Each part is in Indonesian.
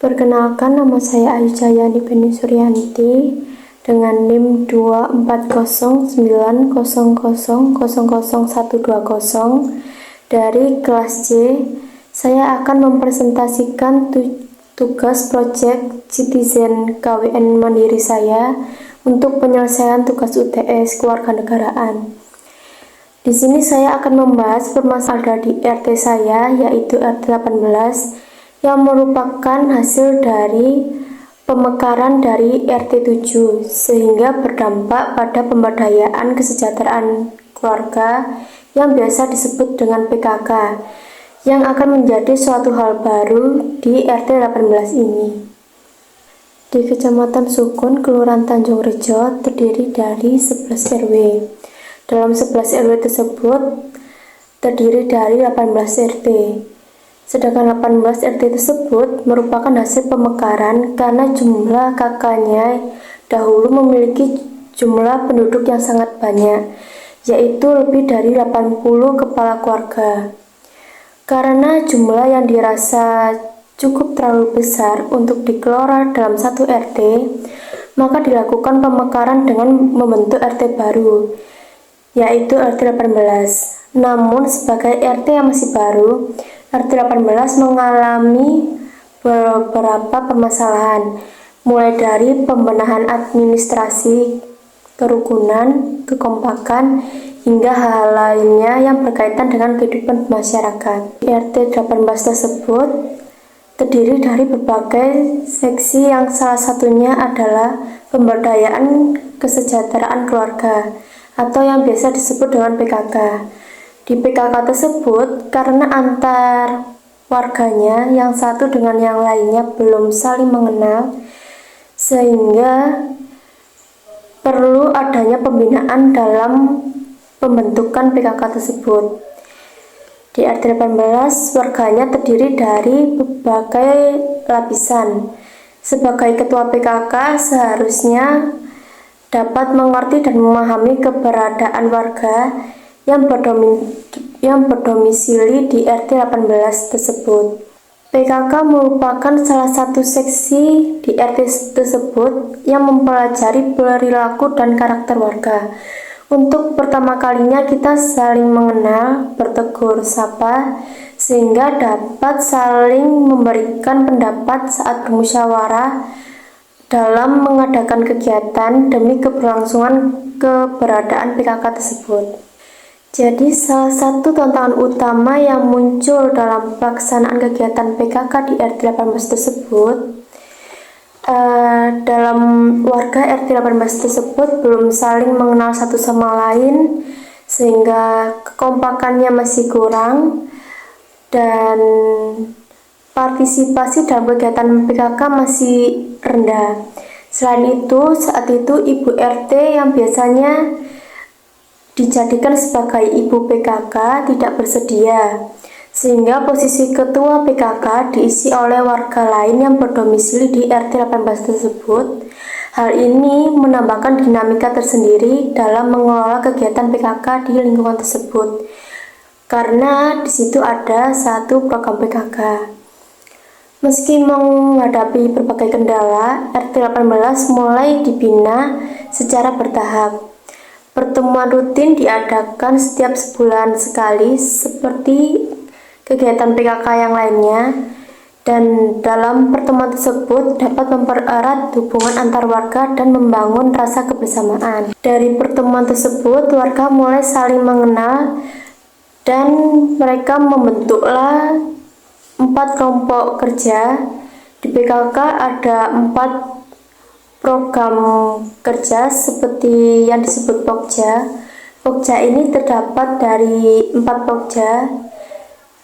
Perkenalkan, nama saya Ayu Jayani Beni Suryanti dengan NIM 2409000000120 dari kelas C. Saya akan mempresentasikan tugas proyek Citizen KWN Mandiri saya untuk penyelesaian tugas UTS kewarganegaraan. Di sini saya akan membahas permasalahan di RT saya, yaitu RT 18, yang merupakan hasil dari pemekaran dari RT 7, sehingga berdampak pada pemberdayaan kesejahteraan keluarga yang biasa disebut dengan PKK, yang akan menjadi suatu hal baru di RT 18 ini. Di Kecamatan Sukun, Kelurahan Tanjung Rejo, terdiri dari 11 RW. Dalam 11 RW tersebut terdiri dari 18 RT. Sedangkan 18 RT tersebut merupakan hasil pemekaran karena jumlah kakaknya dahulu memiliki jumlah penduduk yang sangat banyak, yaitu lebih dari 80 kepala keluarga. Karena jumlah yang dirasa cukup terlalu besar untuk dikelola dalam satu RT, maka dilakukan pemekaran dengan membentuk RT baru, yaitu RT 18. Namun sebagai RT yang masih baru, RT 18 mengalami beberapa permasalahan, mulai dari pembenahan administrasi, kerukunan, kekompakan, hingga hal lainnya yang berkaitan dengan kehidupan masyarakat. RT 18 tersebut terdiri dari berbagai seksi yang salah satunya adalah pemberdayaan kesejahteraan keluarga atau yang biasa disebut dengan PKK. Di PKK tersebut, karena antar warganya yang satu dengan yang lainnya belum saling mengenal, sehingga perlu adanya pembinaan dalam pembentukan PKK tersebut. Di RT 18, warganya terdiri dari berbagai lapisan. Sebagai ketua PKK, seharusnya dapat mengerti dan memahami keberadaan warga yang berdomisili di RT 18 tersebut. PKK merupakan salah satu seksi di RT tersebut yang mempelajari perilaku dan karakter warga. Untuk pertama kalinya kita saling mengenal, bertegur sapa, sehingga dapat saling memberikan pendapat saat bermusyawarah dalam mengadakan kegiatan demi keberlangsungan keberadaan PKK tersebut. Jadi salah satu tantangan utama yang muncul dalam pelaksanaan kegiatan PKK di RT 18 tersebut, dalam warga RT 18 tersebut belum saling mengenal satu sama lain, sehingga kekompakannya masih kurang dan partisipasi dalam kegiatan PKK masih rendah. Selain itu, saat itu Ibu RT yang biasanya dijadikan sebagai ibu PKK tidak bersedia, sehingga posisi ketua PKK diisi oleh warga lain yang berdomisili di RT 18 tersebut. Hal ini menambahkan dinamika tersendiri dalam mengelola kegiatan PKK di lingkungan tersebut, karena di situ ada satu program PKK. Meski menghadapi berbagai kendala, RT 18 mulai dibina secara bertahap. Pertemuan rutin diadakan setiap sebulan sekali seperti kegiatan PKK yang lainnya, dan dalam pertemuan tersebut dapat mempererat hubungan antar warga dan membangun rasa kebersamaan. Dari pertemuan tersebut, warga mulai saling mengenal dan mereka membentuklah 4 kelompok kerja. Di PKK ada 4 program kerja seperti yang disebut Pokja. Pokja ini terdapat dari 4 Pokja.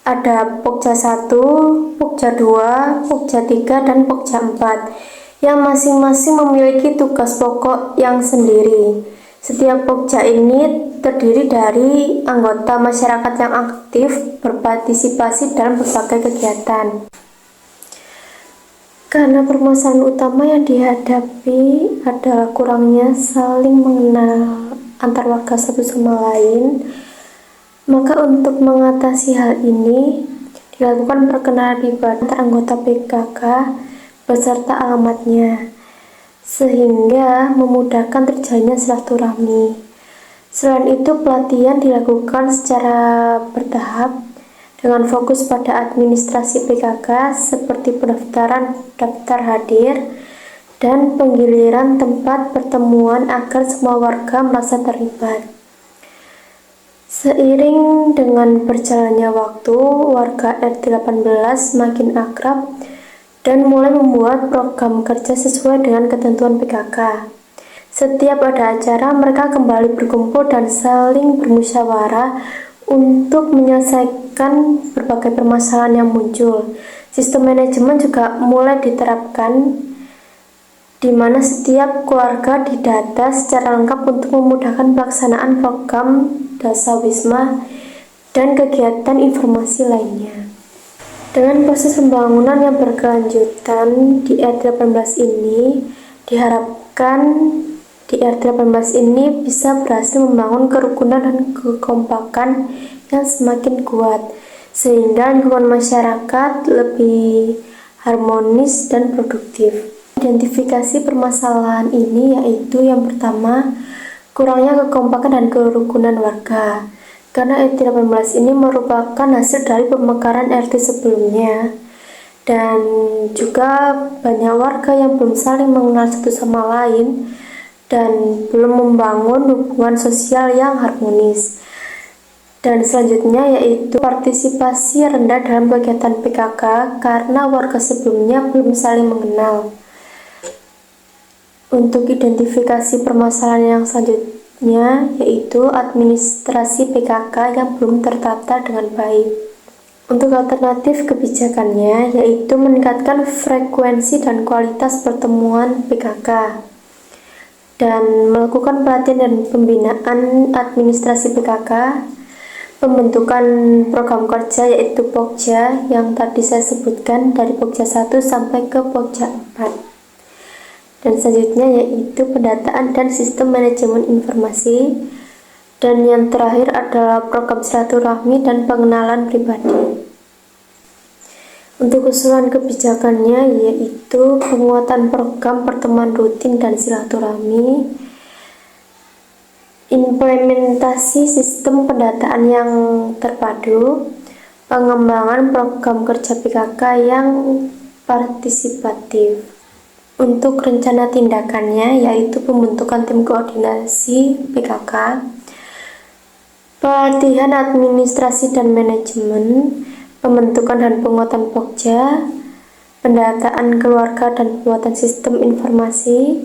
Ada Pokja 1, Pokja 2, Pokja 3, dan Pokja 4 yang masing-masing memiliki tugas pokok yang sendiri. Setiap Pokja ini terdiri dari anggota masyarakat yang aktif berpartisipasi dalam berbagai kegiatan. Karena permasalahan utama yang dihadapi adalah kurangnya saling mengenal antar warga satu sama lain, maka untuk mengatasi hal ini dilakukan perkenalan pribadi antar anggota PKK beserta alamatnya, sehingga memudahkan terjalinnya silaturahmi. Selain itu, pelatihan dilakukan secara bertahap dengan fokus pada administrasi PKK seperti pendaftaran daftar hadir dan penggiliran tempat pertemuan agar semua warga merasa terlibat. Seiring dengan berjalannya waktu, warga RT 18 semakin akrab dan mulai membuat program kerja sesuai dengan ketentuan PKK. Setiap ada acara, mereka kembali berkumpul dan saling bermusyawarah untuk menyelesaikan berbagai permasalahan yang muncul. Sistem manajemen juga mulai diterapkan, di mana setiap keluarga didata secara lengkap untuk memudahkan pelaksanaan program Dasawisma dan kegiatan informasi lainnya. Dengan proses pembangunan yang berkelanjutan di RT 18 ini, diharapkan di RT 18 ini bisa berhasil membangun kerukunan dan kekompakan yang semakin kuat, sehingga lingkungan masyarakat lebih harmonis dan produktif. Identifikasi permasalahan ini yaitu yang pertama, kurangnya kekompakan dan kerukunan warga. Karena RT 18 ini merupakan hasil dari pemekaran RT sebelumnya, dan juga banyak warga yang belum saling mengenal satu sama lain dan belum membangun hubungan sosial yang harmonis. Dan selanjutnya yaitu partisipasi rendah dalam kegiatan PKK karena warga sebelumnya belum saling mengenal. Untuk identifikasi permasalahan yang selanjutnya yaitu administrasi PKK yang belum tertata dengan baik. Untuk alternatif kebijakannya yaitu meningkatkan frekuensi dan kualitas pertemuan PKK dan melakukan pelatihan dan pembinaan administrasi PKK, pembentukan program kerja yaitu Pokja yang tadi saya sebutkan dari Pokja 1 sampai ke Pokja 4. Dan selanjutnya yaitu pendataan dan sistem manajemen informasi, dan yang terakhir adalah program silaturahmi dan pengenalan pribadi. Untuk usulan kebijakannya yaitu penguatan program pertemuan rutin dan silaturahmi, implementasi sistem pendataan yang terpadu, pengembangan program kerja PKK yang partisipatif. Untuk rencana tindakannya yaitu pembentukan tim koordinasi PKK, pelatihan administrasi dan manajemen, pembentukan dan penguatan Pokja, pendataan keluarga dan pembuatan sistem informasi,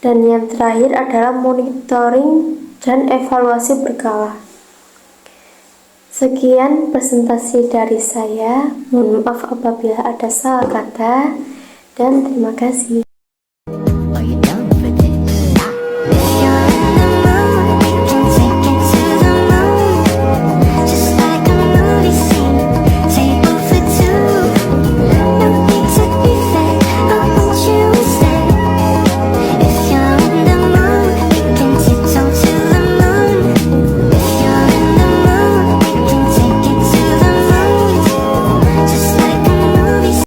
dan yang terakhir adalah monitoring dan evaluasi berkala. Sekian presentasi dari saya, mohon maaf apabila ada salah kata, dan terima kasih.